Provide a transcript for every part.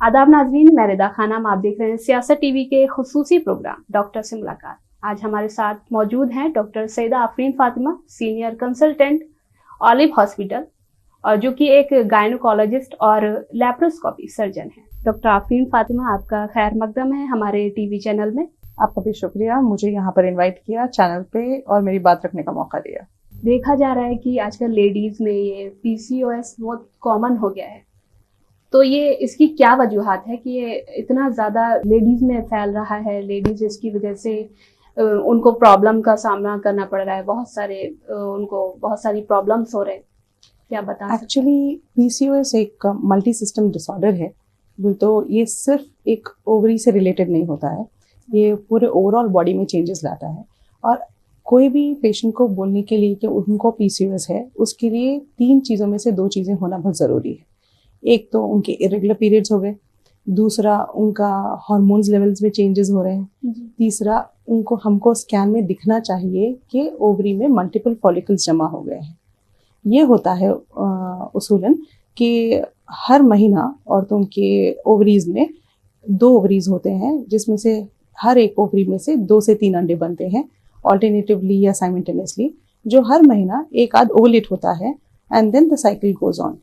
आदाब नाजरीन, मैं रिदा खानम। आप देख रहे हैं सियासत टीवी के खुसूसी प्रोग्राम डॉक्टर से मुलाकात। आज हमारे साथ मौजूद हैं doctor Syeda Afreen Fatima, senior consultant Olive hospital, और जो कि एक गायनोकोलॉजिस्ट और लैप्रोस्कोपी सर्जन है। डॉक्टर आफरीन फातिमा, आपका खैर मकदम है हमारे टीवी चैनल में। आपका भी शुक्रिया, मुझे यहाँ पर इनवाइट किया चैनल पे और मेरी बात रखने का मौका दिया। देखा जा रहा है कि आजकल लेडीज में ये पीसीओएस बहुत कॉमन हो गया है, तो ये इसकी क्या वजूहात है कि ये इतना ज़्यादा लेडीज़ में फैल रहा है? लेडीज़ इसकी वजह से उनको प्रॉब्लम का सामना करना पड़ रहा है, उनको बहुत सारी प्रॉब्लम्स हो रहे हैं, क्या बता सकते हैं? एक्चुअली पीसीओएस एक मल्टी सिस्टम डिसऑर्डर है, तो ये सिर्फ एक ओवरी से रिलेटेड नहीं होता है, ये पूरे ओवरऑल बॉडी में चेंजेस लाता है। और कोई भी पेशेंट को बोलने के लिए कि उनको पीसीओएस है, उसके लिए 3 चीज़ों में से 2 चीज़ें होना बहुत ज़रूरी है। एक तो उनके इरेगुलर पीरियड्स हो गए, दूसरा उनका हार्मोन्स लेवल्स में चेंजेस हो रहे हैं, तीसरा हमको स्कैन में दिखना चाहिए कि ओवरी में मल्टीपल फॉलिकल्स जमा हो गए हैं। ये होता है उसूलन कि हर महीना औरतों के ओवरीज में 2 ओवरीज होते हैं, जिसमें से हर एक ओवरी में से 2 से 3 अंडे बनते हैं ऑल्टरनेटिवली या साइमल्टेनियसली, जो हर महीना एक आध ओवलेट होता है and then the cycle goes on.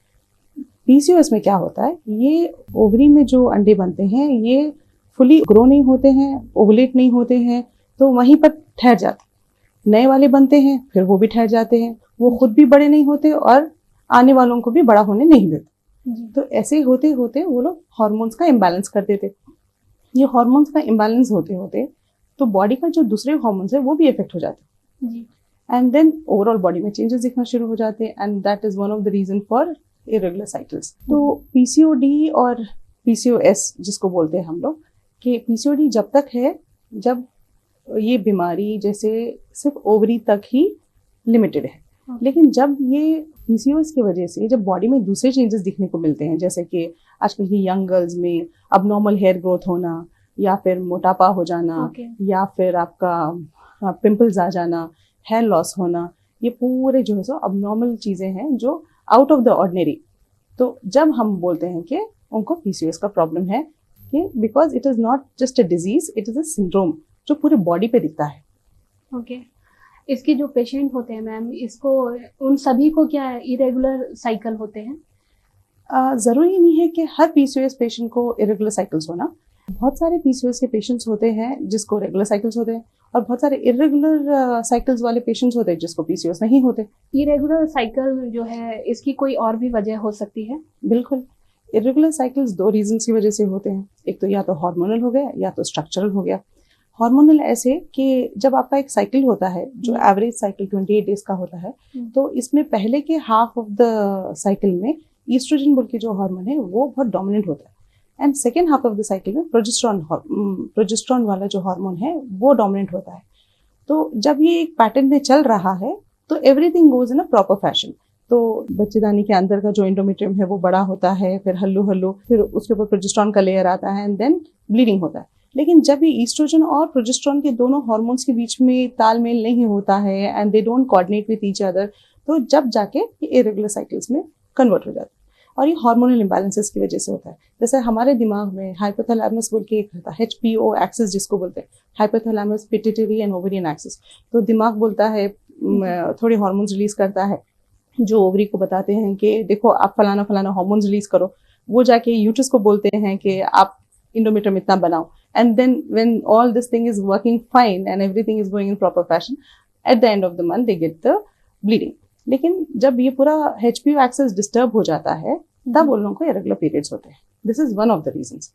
PCOS में क्या होता है, ये ओवरी में जो अंडे बनते हैं ये फुली ग्रो नहीं होते हैं, ओवलेट नहीं होते हैं, तो वहीं पर ठहर जाते। नए वाले बनते हैं, फिर वो भी ठहर जाते हैं, वो खुद भी बड़े नहीं होते और आने वालों को भी बड़ा होने नहीं देते। तो ऐसे होते होते वो लोग हार्मोन्स का इम्बैलेंस कर देते। ये हार्मोन्स का इम्बैलेंस होते होते तो बॉडी का जो दूसरे हार्मोन्स है वो भी इफेक्ट हो जाते एंड देन ओवरऑल बॉडी में चेंजेस दिखना शुरू हो जाते हैं, and that is one of the reason for irregular cycles. तो पीसीओडी और पीसीओएस जिसको बोलते हैं हम लोग, कि पीसीओडी जब तक है जब ये बीमारी जैसे सिर्फ ओवरी तक ही लिमिटेड है, लेकिन जब ये पीसीओएस की वजह से जब बॉडी में दूसरे चेंजेस दिखने को मिलते हैं, जैसे कि आजकल की यंग गर्ल्स में अबनॉर्मल हेयर ग्रोथ होना, या फिर मोटापा हो जाना, या फिर आपका पिंपल्स आ जाना, हेयर लॉस होना, ये पूरे जो है सो अबनॉर्मल चीज़ें हैं जो आउट ऑफ द ऑर्डिनरी। तो जब हम बोलते हैं कि उनको पीसीओएस का प्रॉब्लम है, कि because it is not just a disease, it is a syndrome जो पूरे बॉडी पे दिखता है। ओके। इसके जो पेशेंट होते हैं मैम, इसको उन सभी को क्या इरेगुलर साइकिल होते हैं? ज़रूरी नहीं है कि हर पीसीओएस पेशेंट को इरेगुलर साइकिल्स होना। बहुत सारे पीसीओएस के पेशेंट्स होते हैं जिसको रेगुलर साइकिल्स होते हैं, और बहुत सारे इरेगुलर साइकिल्स वाले पेशेंट्स होते हैं जिसको पीसीओएस नहीं होते। इरेगुलर साइकिल जो है, इसकी कोई और भी वजह हो सकती है? बिल्कुल, इरेगुलर साइकिल्स 2 रीजंस की वजह से होते हैं। एक तो या तो हार्मोनल हो गया या तो स्ट्रक्चरल हो गया। हार्मोनल ऐसे कि जब आपका एक साइकिल होता है जो एवरेज साइकिल 28 डेज का होता है, तो इसमें पहले के हाफ ऑफ द साइकिल में ईस्ट्रोजन बोल के जो हार्मोन है वो बहुत डोमिनेंट होता है, and second half of the cycle में प्रोजेस्टेरॉन वाला जो हार्मोन है वो डोमिनेंट होता है। तो जब ये एक पैटर्न में चल रहा है तो everything goes in a proper fashion. तो बच्चेदानी के अंदर का जो एंडोमेट्रियम है वो बड़ा होता है, फिर हल्लू फिर उसके ऊपर प्रोजेस्टेरॉन का लेयर आता है, एंड देन ब्लीडिंग होता है। लेकिन जब ये ईस्ट्रोजन और प्रोजेस्टेरॉन के दोनों हार्मोन्स के बीच में तालमेल नहीं होता है and they don't coordinate with each other, तो जब जाके ये इरेगुलर साइकिल्स में कन्वर्ट हो जाता है, और ये हार्मोनल इम्बैलेंसेस की वजह से होता है। जैसे हमारे दिमाग में हाइपोथैलेमस बोल के एक रहता है, एचपीओ एक्सिस जिसको बोलते हैं, hypothalamus pituitary and ovarian axis. तो दिमाग बोलता है, थोड़े हार्मोन्स रिलीज करता है जो ओवरी को बताते हैं कि देखो आप फलाना फलाना हार्मोन्स रिलीज करो। वो जाके यूट्रस को बोलते हैं कि आप इंडोमेट्रियम इतना बनाओ, and then when all this thing is working fine and everything is going in proper fashion, at the end of the month they get the bleeding. लेकिन जब ये पूरा HPO एक्सेस डिस्टर्ब हो जाता है तब उन लोगों को इरेगुलर पीरियड्स होते हैं। This is one of the reasons.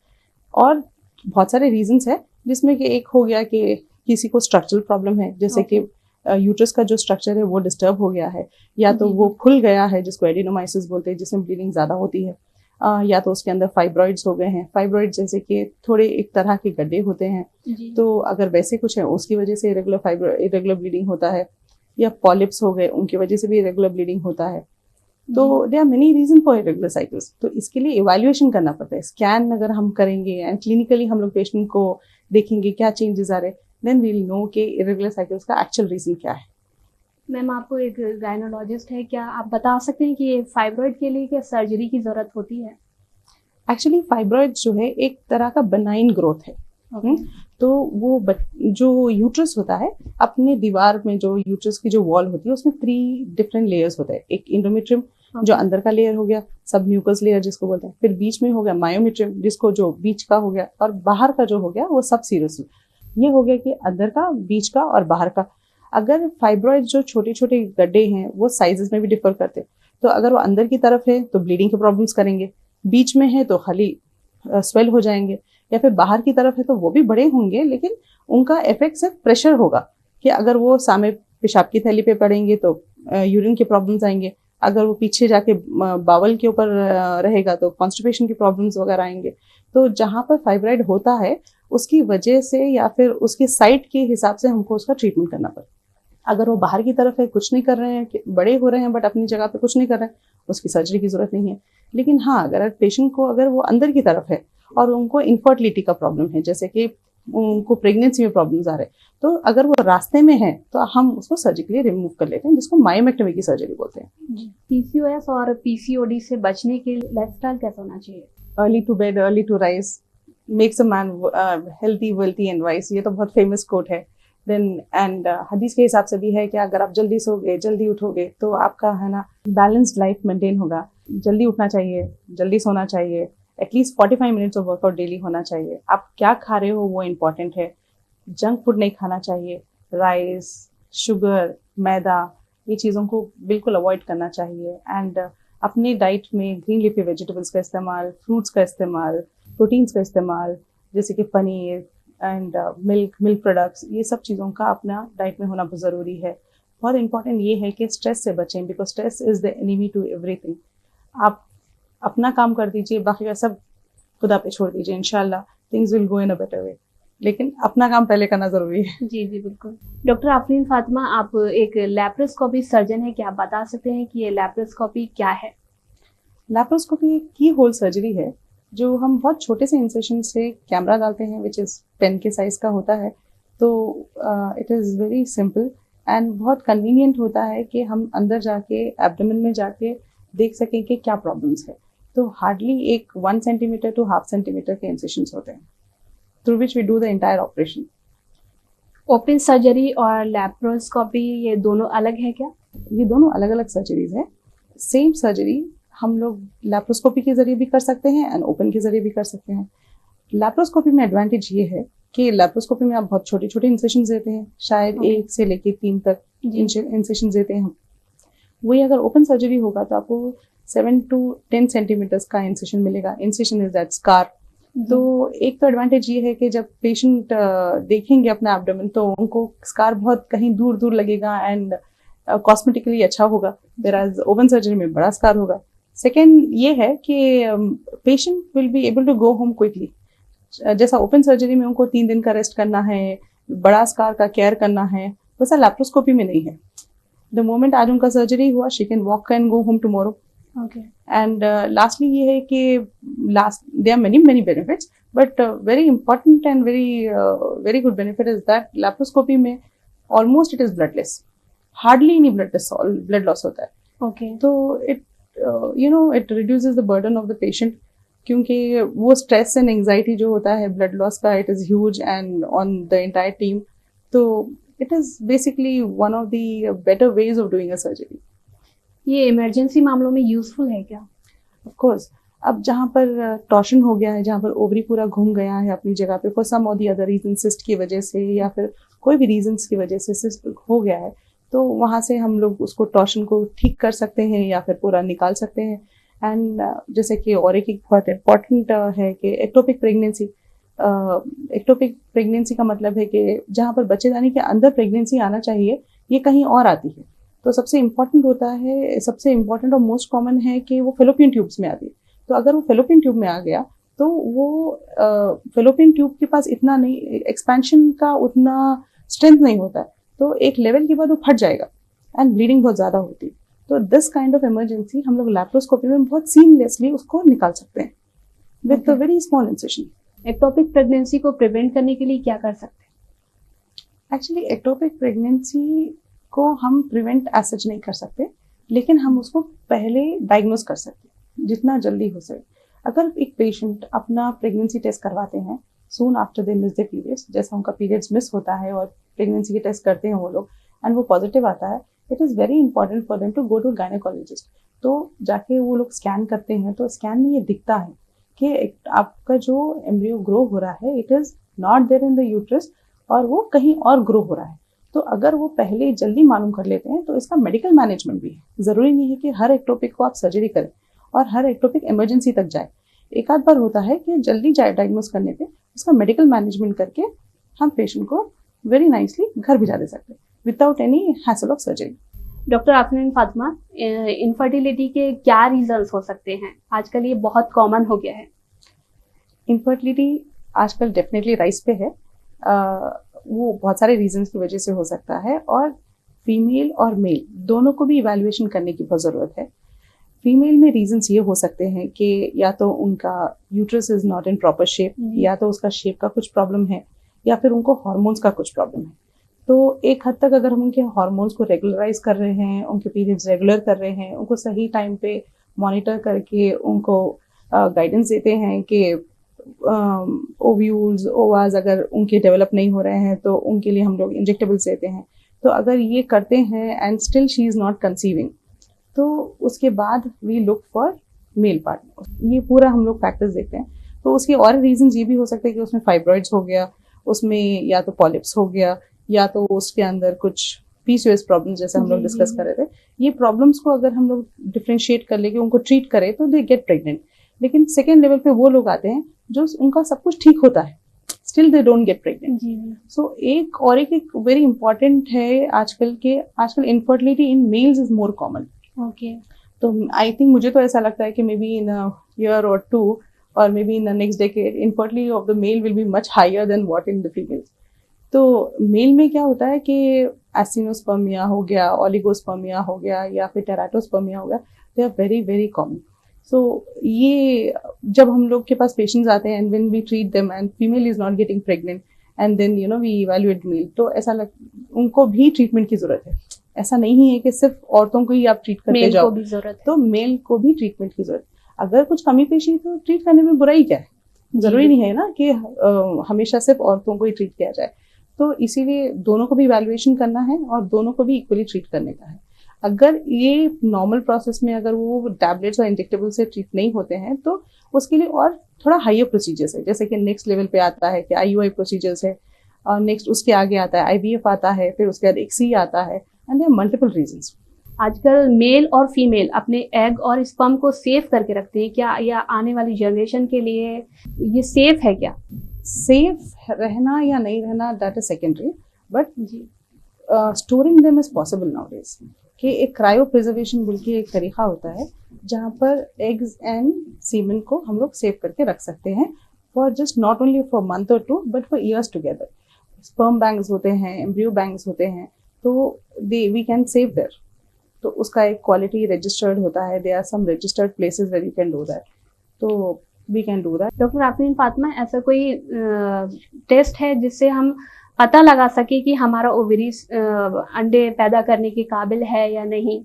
और बहुत सारे रीजंस है, जिसमें कि एक हो गया कि किसी को स्ट्रक्चरल प्रॉब्लम है, जैसे कि यूट्रस का जो स्ट्रक्चर है वो डिस्टर्ब हो गया है, या तो वो खुल गया है जिसको एडिनोमाइसिस बोलते हैं, जिसमें ब्लीडिंग ज़्यादा होती है, या तो उसके अंदर फाइब्रॉइड्स हो गए हैं। फाइब्रॉइड्स जैसे कि थोड़े एक तरह के गड्ढे होते हैं, तो अगर वैसे कुछ है उसकी वजह से इरेगुलर ब्लीडिंग होता है, या पॉलिप्स हो गए उनकी वजह से भी इरेगुलर ब्लीडिंग होता है। तो there are many reason for irregular cycles. तो इसके लिए इवैल्यूएशन करना पड़ता है। स्कैन अगर हम करेंगे एंड क्लिनिकली हम लोग पेशेंट को देखेंगे क्या चेंजेस आ रहे, देन वी विल नो कि इरेगुलर साइकिल्स का एक्चुअल रीजन क्या है। मैम, आपको एक गायनोलॉजिस्ट है, क्या आप बता सकते हैं कि ये फाइब्रॉइड के लिए क्या सर्जरी की ज़रूरत होती है? एक्चुअली फाइब्रॉइड जो है एक तरह का बनाइन ग्रोथ है। तो वो जो यूट्रस होता है, अपने दीवार में जो यूट्रस की जो वॉल होती है उसमें 3 डिफरेंट लेयर्स होते हैं। एक इंडोमेट्रियम जो अंदर का लेयर हो गया, सब म्यूकस लेयर जिसको बोलते हैं, फिर बीच में हो गया मायोमेट्रियम जिसको जो बीच का हो गया, और बाहर का जो हो गया वो सब सीरस। ये हो गया कि अंदर का, बीच का और बाहर का। अगर फाइब्रॉइड जो छोटे छोटे गड्ढे हैं वो साइजेस में भी डिफर करते हैं। तो अगर वो अंदर की तरफ है तो ब्लीडिंग के प्रॉब्लम्स करेंगे, बीच में है तो खाली स्वेल हो जाएंगे, या फिर बाहर की तरफ है तो वो भी बड़े होंगे लेकिन उनका इफेक्ट सिर्फ प्रेशर होगा कि अगर वो सामने पेशाब की थैली पे पड़ेंगे तो यूरिन के प्रॉब्लम्स आएंगे, अगर वो पीछे जाके बावल के ऊपर रहेगा तो कॉन्स्टिपेशन की प्रॉब्लम्स वगैरह आएंगे। तो जहाँ पर फाइब्रॉइड होता है उसकी वजह से या फिर उसके साइट के हिसाब से हमको उसका ट्रीटमेंट करना पड़े। अगर वो बाहर की तरफ है, कुछ नहीं कर रहे हैं, बड़े हो रहे हैं बट अपनी जगह पे कुछ नहीं कर रहे हैं, उसकी सर्जरी की जरूरत नहीं है। लेकिन हाँ, अगर पेशेंट को अगर वो अंदर की तरफ है और उनको इनफर्टिलिटी का प्रॉब्लम है, जैसे कि उनको प्रेगनेंसी में प्रॉब्लम्स आ रहे हैं, तो अगर वो रास्ते में है तो हम उसको सर्जिकली रिमूव कर लेते हैं, जिसको मायोमेक्टमी की सर्जरी बोलते हैं। पीसीओएस और पीसीओडी से बचने के लिए लाइफस्टाइल कैसा होना चाहिए? Early to bed early to rise makes a man healthy wealthy and wise, ये तो बहुत फेमस कोट है। देन एंड हदीस के हिसाब से भी है कि अगर आप जल्दी सोगे, जल्दी उठोगे तो आपका है ना बैलेंस्ड लाइफ मेंटेन होगा। जल्दी उठना चाहिए, जल्दी सोना चाहिए, at least 45 minutes of workout daily होना चाहिए। आप क्या खा रहे हो वो इम्पॉर्टेंट है। जंक फूड नहीं खाना चाहिए, राइस, शुगर, मैदा, ये चीज़ों को बिल्कुल अवॉइड करना चाहिए। एंड अपने डाइट में ग्रीन लीफी वेजिटेबल्स का इस्तेमाल, फ्रूट्स का इस्तेमाल, प्रोटीन्स का इस्तेमाल, जैसे कि पनीर एंड मिल्क प्रोडक्ट्स, ये सब चीज़ों का अपना डाइट में होना बहुत ज़रूरी है। बहुत इंपॉर्टेंट ये है कि स्ट्रेस से बचें, because stress is the enemy to everything. आप अपना काम कर दीजिए, बाकी का सब खुदा पे छोड़ दीजिए, इंशाल्लाह things will go in a better way, लेकिन अपना काम पहले करना ज़रूरी है। जी जी बिल्कुल। डॉक्टर आफरीन फातिमा, आप एक लैप्रोस्कोपी सर्जन है, क्या आप बता सकते हैं कि ये लैप्रोस्कोपी क्या है? लैप्रोस्कोपी एक की होल सर्जरी है जो हम बहुत छोटे से इंसेशन से कैमरा डालते हैं, विच इज़ पेन के साइज का होता है। तो it is very simple and बहुत कन्वीनियंट होता है कि हम अंदर जाके एब्डोमेन में जाके देख सकें कि क्या प्रॉब्लम्स है। तो हार्डली एक 1 सेंटीमीटर टू हाफ सेंटीमीटर के इंसेशंस होते हैं through which we do the entire operation. Open surgery और लैप्रोस्कोपी ये दोनों अलग है क्या? ये दोनों अलग अलग सर्जरीज है। सेम सर्जरी हम लोग लैप्रोस्कोपी के जरिए भी कर सकते हैं एंड ओपन के जरिए भी कर सकते हैं। लैप्रोस्कोपी में एडवांटेज ये है कि लैप्रोस्कोपी में आप बहुत छोटे छोटे इंसेशन देते हैं, शायद 1 से लेके 3 तक इंसेशन देते हैं हम। वही अगर ओपन सर्जरी होगा तो आपको 7 to 10 सेंटीमीटर्स का इंसेशन मिलेगा। Incision is that scar. तो एक तो एडवांटेज ये है कि जब पेशेंट देखेंगे अपना एब्डोमेन तो उनको स्कार बहुत कहीं दूर दूर लगेगा एंड कॉस्मेटिकली अच्छा होगा, वेराज ओपन सर्जरी में बड़ा स्कार होगा। सेकेंड ये है कि patient will be able to go home quickly. जैसा ओपन सर्जरी में उनको 3 दिन का रेस्ट करना है, बड़ा स्कार का केयर करना है, वैसा लैप्रोस्कोपी में नहीं है। द मोमेंट आज उनका सर्जरी हुआ, she can walk and go home tomorrow. And lastly ये है कि there are many benefits, but very important and very good benefit is that laparoscopy में almost it is bloodless, hardly any blood loss होता है। तो it reduces the burden of the patient, क्योंकि वो stress and anxiety जो होता है blood loss का, it is huge and on the entire team। तो it is basically one of the better ways of doing a surgery। ये emergency मामलों में यूजफुल है क्या? Of course. अब जहाँ पर टॉर्शन हो गया है, जहाँ पर ओवरी पूरा घूम गया है अपनी जगह पे, फॉर सम और दी अदर रीजन, सिस्ट की वजह से या फिर कोई भी रीजंस की वजह से सिस्ट हो गया है, तो वहाँ से हम लोग उसको टॉर्शन को ठीक कर सकते हैं या फिर पूरा निकाल सकते हैं। एंड जैसे कि और एक बहुत इम्पॉर्टेंट है कि एक्टोपिक प्रेगनेंसी। एक्टोपिक प्रेगनेंसी का मतलब है कि जहाँ पर बच्चेदानी के अंदर प्रेगनेंसी आना चाहिए, ये कहीं और आती है। तो सबसे इम्पॉर्टेंट होता है, सबसे इम्पॉर्टेंट और मोस्ट कॉमन है कि वो फेलोपियन ट्यूब्स में आती है। तो अगर वो फेलोपियन ट्यूब में आ गया तो वो फेलोपियन ट्यूब के पास इतना नहीं, एक्सपेंशन का उतना स्ट्रेंथ नहीं होता है, तो एक लेवल के बाद वो फट जाएगा एंड ब्लीडिंग बहुत ज़्यादा होती है। तो दिस काइंड ऑफ इमरजेंसी हम लोग लैप्रोस्कोपी में बहुत सीमलेसली उसको निकाल सकते हैं with a very small incision. Ectopic pregnancy को प्रिवेंट करने के लिए क्या कर सकते हैं? एक्चुअली एक्टोपिक प्रेगनेंसी को हम प्रिवेंट एज सच नहीं कर सकते, लेकिन हम उसको पहले डायग्नोज कर सकते हैं जितना जल्दी हो सके। अगर एक पेशेंट अपना प्रेगनेंसी टेस्ट करवाते हैं soon after they miss the periods, जैसा उनका पीरियड्स मिस होता है और प्रेगनेंसी के टेस्ट करते हैं वो लोग एंड वो पॉजिटिव आता है, it is very important for them to go to gynaecologist. तो जाके वो लोग स्कैन करते हैं तो स्कैन में ये दिखता है कि आपका जो एम्ब्रियो ग्रो हो रहा है it is not there in the uterus और वो कहीं और ग्रो हो रहा है। तो अगर वो पहले जल्दी मालूम कर लेते हैं तो इसका मेडिकल मैनेजमेंट भी है। ज़रूरी नहीं है कि हर एक्टोपिक को आप सर्जरी करें और हर एक्टोपिक इमरजेंसी तक जाए। एक आध बार होता है कि जल्दी डायग्नोस करने पे उसका मेडिकल मैनेजमेंट करके हम पेशेंट को वेरी नाइसली घर भिजा दे सकते हैं without any hassle of surgery. Doctor Afreen Fatima, infertility के क्या रीजंस हो सकते हैं? आजकल ये बहुत कॉमन हो गया है। इनफर्टिलिटी आजकल डेफिनेटली राइज पे है। वो बहुत सारे रीजंस की वजह से हो सकता है और फीमेल और मेल दोनों को भी इवैल्यूएशन करने की बहुत ज़रूरत है। फीमेल में रीजंस ये हो सकते हैं कि या तो उनका uterus is not in proper shape, या तो उसका शेप का कुछ प्रॉब्लम है, या फिर उनको हार्मोन्स का कुछ प्रॉब्लम है। तो एक हद तक अगर हम उनके हार्मोन्स को रेगुलराइज कर रहे हैं, उनके पीरियड्स रेगुलर कर रहे हैं, उनको सही टाइम पे मॉनिटर करके उनको गाइडेंस देते हैं कि ओव्यूल्स ओवाज अगर उनके डेवलप नहीं हो रहे हैं तो उनके लिए हम लोग इंजेक्टेबल्स देते हैं। तो अगर ये करते हैं and still she is not conceiving, तो उसके बाद we look for male partner. ये पूरा हम लोग फैक्टर्स देखते हैं। तो उसके और रीजंस ये भी हो सकते हैं कि उसमें फाइब्रॉइड्स हो गया, उसमें या तो पॉलिप्स हो गया, या तो उसके अंदर कुछ पीसीओएस प्रॉब्लम जैसे हम लोग डिस्कस कर रहे थे। ये प्रॉब्लम्स को अगर हम लोग डिफ्रेंशिएट कर लेके उनको ट्रीट करें तो दे गेट प्रेग्नेंट। लेकिन सेकेंड लेवल पे वो लोग आते हैं जो उनका सब कुछ ठीक होता है, still they don't get pregnant. So एक वेरी इंपॉर्टेंट है आजकल infertility in males is more common. Okay, तो आई थिंक मुझे तो ऐसा लगता है कि maybe in a year और टू और maybe in the next decade infertility of the male will be much higher than what in the females. तो मेल में क्या होता है कि एसिनोस्पर्मिया हो गया, ओलिगोस्पर्मिया हो गया, या फिर टेराटोस्पर्मिया हो गया, they are very very common. So ये जब हम लोग के पास पेशेंट्स आते हैं and when we treat them and female is not getting pregnant and then we evaluate male, तो ऐसा उनको भी ट्रीटमेंट की जरूरत है। ऐसा नहीं है कि सिर्फ औरतों को ही आप ट्रीट करते जाओ, तो मेल को भी ट्रीटमेंट की जरूरत है। अगर कुछ कमी पेशी है तो ट्रीट करने में बुराई क्या है? जरूरी नहीं है ना कि हमेशा सिर्फ औरतों को ही ट्रीट किया जाए। तो इसीलिए दोनों को भी इवैल्यूएशन करना है और दोनों को भी इक्वली ट्रीट करने का है। अगर ये नॉर्मल प्रोसेस में अगर वो टैबलेट्स और इंजेक्टेबल से ट्रीट नहीं होते हैं तो उसके लिए और थोड़ा हायर प्रोसीजर्स है, जैसे कि नेक्स्ट लेवल पे आता है कि आईयूआई प्रोसीजर्स है, और नेक्स्ट उसके आगे आता है आईवीएफ आता है, फिर उसके बाद एक्सी आता है, एंड देयर मल्टीपल रीजंस। आजकल मेल और फीमेल अपने एग और स्पर्म को सेव करके रखते हैं क्या, या आने वाली जनरेशन के लिए ये सेफ है क्या? सेफ रहना या नहीं रहना that is secondary, but storing them is possible nowadays. कि एक क्रायो प्रिजर्वेशन बोल के एक तरीका होता है जहाँ पर एग्स एंड सीमेन को हम लोग सेव करके रख सकते हैं for just not only for month और two but for years together. Sperm banks होते हैं, एम्ब्रियो बैंक्स होते हैं, तो वी कैन सेव देयर। तो उसका एक क्वालिटी रजिस्टर्ड होता है, there are some registered places where you can do that, तो we can do that. Doctor Afreen Fatima, ऐसा कोई टेस्ट है जिससे हम पता लगा सके कि हमारा ओवरी अंडे पैदा करने के काबिल है या नहीं?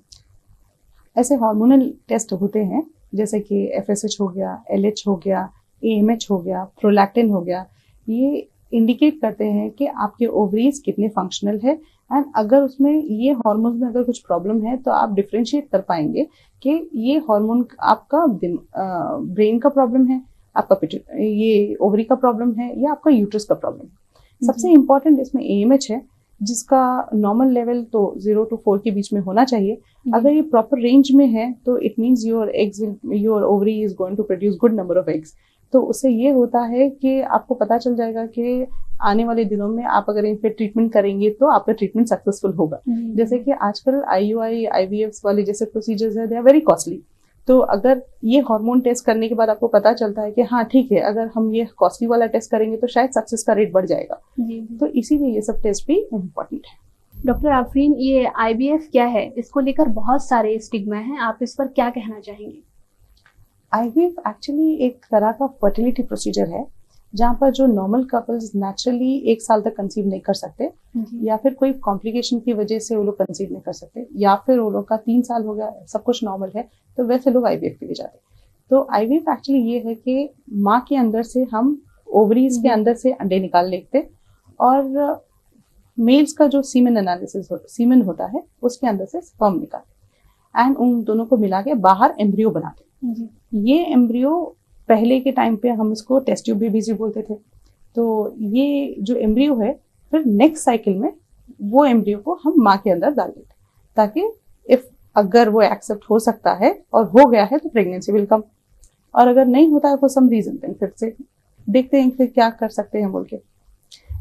ऐसे हार्मोनल टेस्ट होते हैं जैसे कि एफएसएच हो गया, एलएच हो गया, एएमएच हो गया, प्रोलैक्टिन हो गया। ये इंडिकेट करते हैं कि आपके ओवरीज कितने फंक्शनल है, एंड अगर उसमें ये हार्मोन्स में अगर कुछ प्रॉब्लम है तो आप डिफ्रेंशिएट कर पाएंगे कि ये हार्मोन आपका ब्रेन का प्रॉब्लम है, आपका ये ओवरी का प्रॉब्लम है, या आपका यूट्रस का प्रॉब्लम है। सबसे इम्पोर्टेंट इसमें एएमएच है, जिसका नॉर्मल लेवल तो 0 to 4 के बीच में होना चाहिए। अगर ये प्रॉपर रेंज में है तो it means your ovary is going to produce good number of eggs. तो उससे ये होता है कि आपको पता चल जाएगा कि आने वाले दिनों में आप अगर इन पे ट्रीटमेंट करेंगे तो आपका ट्रीटमेंट सक्सेसफुल होगा। जैसे कि आजकल आईयूआई आईवीएफ वाले जैसे प्रोसीजर्स है, दे आर वेरी कॉस्टली। तो अगर ये हार्मोन टेस्ट करने के बाद आपको पता चलता है कि हाँ ठीक है, अगर हम ये कॉस्टली वाला टेस्ट करेंगे तो शायद सक्सेस का रेट बढ़ जाएगा। तो इसीलिए ये सब टेस्ट भी इम्पोर्टेंट है। डॉक्टर आफरीन, ये आईवीएफ क्या है? इसको लेकर बहुत सारे स्टिग्मा हैं, आप इस पर क्या कहना चाहेंगे? आईवीएफ एक्चुअली एक तरह का फर्टिलिटी प्रोसीजर है जहाँ पर जो नॉर्मल कपल्स नेचुरली 1 साल तक कंसीव नहीं कर सकते, या फिर कोई कॉम्प्लिकेशन की वजह से वो लोग कंसीव नहीं कर सकते, या फिर वो लोग का 3 साल हो गया, सब कुछ नॉर्मल है, तो वैसे लोग आईवीएफ के लिए जाते हैं। तो आईवीएफ एक्चुअली ये है कि माँ के अंदर से हम ओवरीज के अंदर से अंडे निकाल लेते और मेल्स का जो सीमेन एनालिसिस सीमेन होता है उसके अंदर से स्पर्म निकालते एंड उन दोनों को मिला के बाहर एम्ब्रियो बनाते। ये एम्ब्रियो पहले के टाइम पे हम इसको टेस्ट ट्यूब बेबीज भी बोलते थे। तो ये जो एम्ब्रियो है फिर नेक्स्ट साइकिल में वो एम्ब्रियो को हम माँ के अंदर डाल देते ताकि इफ अगर वो एक्सेप्ट हो सकता है और हो गया है तो प्रेगनेंसी विल कम, और अगर नहीं होता है फॉर सम रीजन देन फिर से देखते हैं फिर क्या कर सकते हैं बोल के।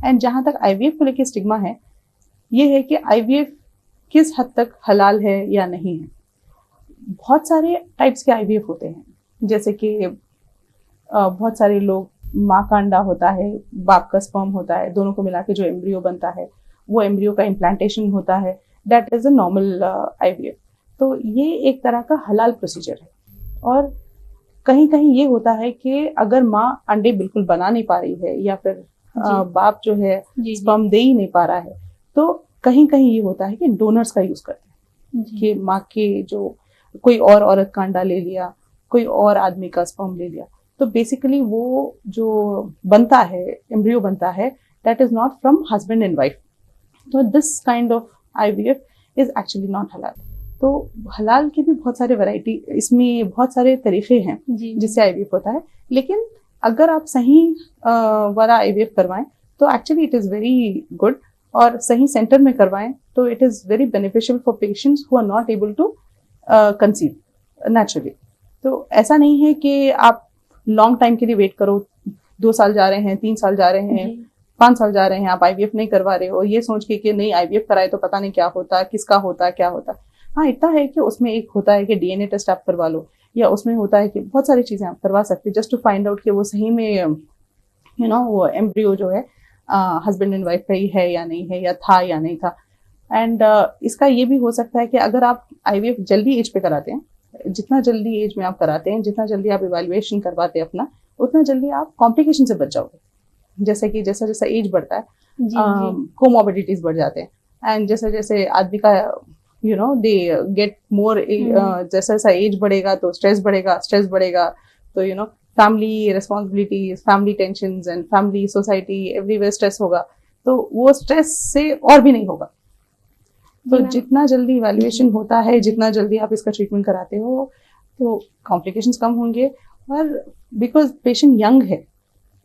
एंड जहाँ तक आईवीएफ को लेकर स्टिग्मा है ये है कि आईवीएफ किस हद तक हलाल है या नहीं है। बहुत सारे टाइप्स के आईवीएफ होते हैं, जैसे कि बहुत सारे लोग माँ का अंडा होता है, बाप का स्पर्म होता है, दोनों को मिला के जो एम्ब्रियो बनता है वो एम्ब्रियो का इम्प्लांटेशन होता है, that is a normal IVF. तो ये एक तरह का हलाल प्रोसीजर है। और कहीं कहीं ये होता है कि अगर माँ अंडे बिल्कुल बना नहीं पा रही है या फिर बाप जो है स्पर्म दे ही नहीं पा रहा है तो कहीं कहीं ये होता है कि डोनर्स का यूज करते हैं कि माँ के जो कोई और औरत का अंडा ले लिया, कोई और आदमी का स्पर्म ले लिया, तो बेसिकली वो जो बनता है एम्ब्रियो बनता है that is not from husband and wife. तो this kind of IVF is actually not हलाल। तो हलाल के भी बहुत सारे वैरायटी, इसमें बहुत सारे तरीके हैं जिससे आईवीएफ होता है, लेकिन अगर आप सही वाला आईवीएफ करवाएं तो actually it is very good, और सही सेंटर में करवाएं तो it is very beneficial for patients who are not able to conceive naturally. तो ऐसा नहीं है कि आप लॉन्ग टाइम के लिए वेट करो, 2 साल जा रहे हैं, 3 साल जा रहे हैं, 5 साल जा रहे हैं, आप आईवीएफ नहीं करवा रहे हो ये सोच के कि नहीं आईवीएफ कराए तो पता नहीं क्या होता, किसका होता, क्या होता। हाँ, इतना है कि उसमें एक होता है कि डीएनए टेस्ट आप करवा लो, या उसमें होता है कि बहुत सारी चीजें आप करवा सकते जस्ट टू फाइंड आउट कि वो सही में वो एम्ब्रियो जो है हस्बैंड एंड वाइफ का ही है या नहीं है, या था या नहीं था। एंड इसका ये भी हो सकता है कि अगर आप आईवीएफ जल्दी एज पे कराते हैं, जितना जल्दी एज में आप कराते हैं, जितना जल्दी आप इवैल्यूएशन करवाते हैं अपना, उतना जल्दी आप कॉम्प्लिकेशन से बच जाओगे। जैसे कि जैसा जैसा एज बढ़ता है कोमोर्बिडिटीज बढ़ जाते हैं, एंड जैसे जैसे आदमी का दे गेट मोर, जैसा जैसा एज बढ़ेगा तो स्ट्रेस बढ़ेगा तो family responsibilities, family tensions and family society everywhere stress होगा, तो वो स्ट्रेस से और भी नहीं होगा। तो जितना जल्दी इवैल्यूएशन होता है, जितना जल्दी आप इसका ट्रीटमेंट कराते हो तो कॉम्प्लिकेशंस कम होंगे, और बिकॉज पेशेंट यंग है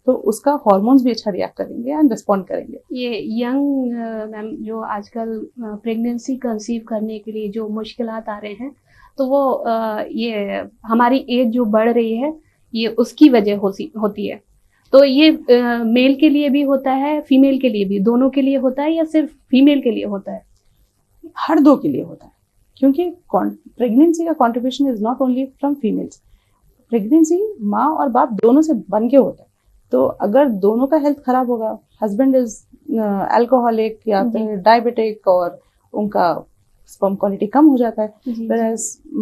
तो उसका हार्मोन्स भी अच्छा रिएक्ट करेंगे एंड रिस्पॉन्ड करेंगे। ये यंग मैम जो आजकल प्रेगनेंसी कंसीव करने के लिए जो मुश्किलात आ रहे हैं, तो वो ये हमारी एज जो बढ़ रही है ये उसकी वजह होती है। तो ये मेल के लिए भी होता है, फीमेल के लिए भी, दोनों के लिए होता है या सिर्फ फीमेल के लिए होता है? हर दो के लिए होता है, क्योंकि प्रेगनेंसी का contribution is not only from females. Pregnancy माँ और बाप दोनों से बन के होता है। तो अगर दोनों का हेल्थ खराब होगा, हस्बैंड इज अल्कोहलिक या फिर डायबिटिक और उनका स्पर्म क्वालिटी कम हो जाता है,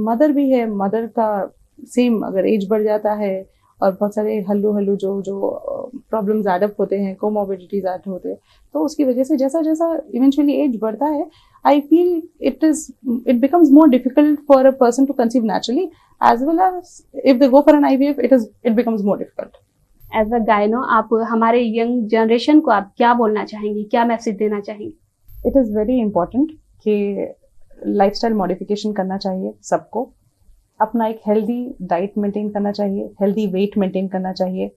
मदर भी है, मदर का सेम अगर एज बढ़ जाता है और बहुत सारे हल्लू जो प्रॉब्लम्स ऐड अप होते हैं, कोमोर्बिडिटीज ऐड होते हैं, तो उसकी वजह से जैसा जैसा इवेंचुअली एज बढ़ता है, I feel it becomes more difficult for a person to conceive naturally, as well as if they go for an IVF, it becomes more difficult. As a gyno, आप हमारे यंग जनरेशन को आप क्या बोलना चाहेंगी, क्या मैसेज देना चाहेंगी? It is very important कि लाइफस्टाइल मॉडिफिकेशन करना चाहिए सबको, अपना एक हेल्दी डाइट मेंटेन करना चाहिए, हेल्दी वेट मेंटेन करना चाहिए,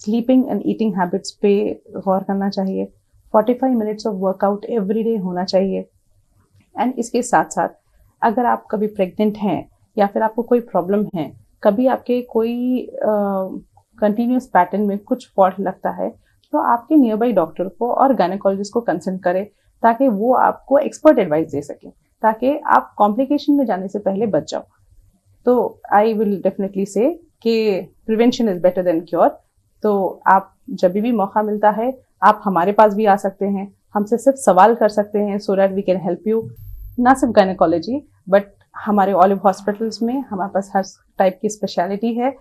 स्लीपिंग एंड ईटिंग हैबिट्स पे गौर करना चाहिए, 45 minutes of workout every day होना चाहिए। एंड इसके साथ साथ अगर आप कभी प्रेग्नेंट हैं या फिर आपको कोई प्रॉब्लम है, कभी आपके कोई कंटिन्यूस पैटर्न में कुछ फॉल्ट लगता है, तो आपके नियर बाई डॉक्टर को और गायनेकोलॉजिस्ट को कंसल्ट करें ताकि वो आपको एक्सपर्ट एडवाइस दे सकें, ताकि आप कॉम्प्लिकेशन में जाने से पहले बच जाओ। तो आई विल डेफिनेटली से कि prevention is better than cure. तो आप जब भी मौका मिलता है आप हमारे पास भी आ सकते हैं, हमसे सिर्फ सवाल कर सकते हैं so that we can help you. ना सिर्फ गायनेकोलॉजी बट हमारे ऑलिव हॉस्पिटल्स में हमारे पास हर टाइप की स्पेशलिटी है।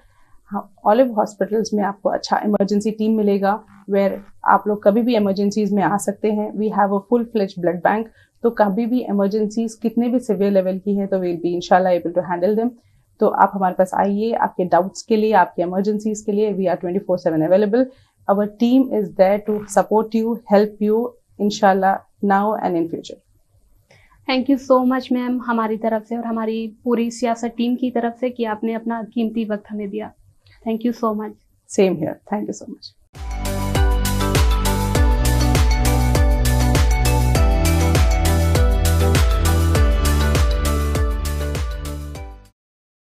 ऑलिव हॉस्पिटल्स में आपको अच्छा इमरजेंसी टीम मिलेगा, वेयर आप लोग कभी भी इमरजेंसीज में आ सकते हैं। We have a full fledge blood bank, तो कभी भी इमरजेंसीज कितने भी सिवियर लेवल की है तो वील बी इंशाल्लाह एबल टू हैंडल देम। तो आप हमारे पास आइए, आपके डाउट्स के लिए, आपके इमरजेंसीज के लिए we are 24/7 available. Our team is there to support you, help you, inshallah, now and in future. Thank you so much ma'am, हमारी तरफ से और हमारी पूरी सियासत टीम की तरफ से कि आपने अपना कीमती वक्त हमें दिया. Thank you so much. Same here. Thank you so much.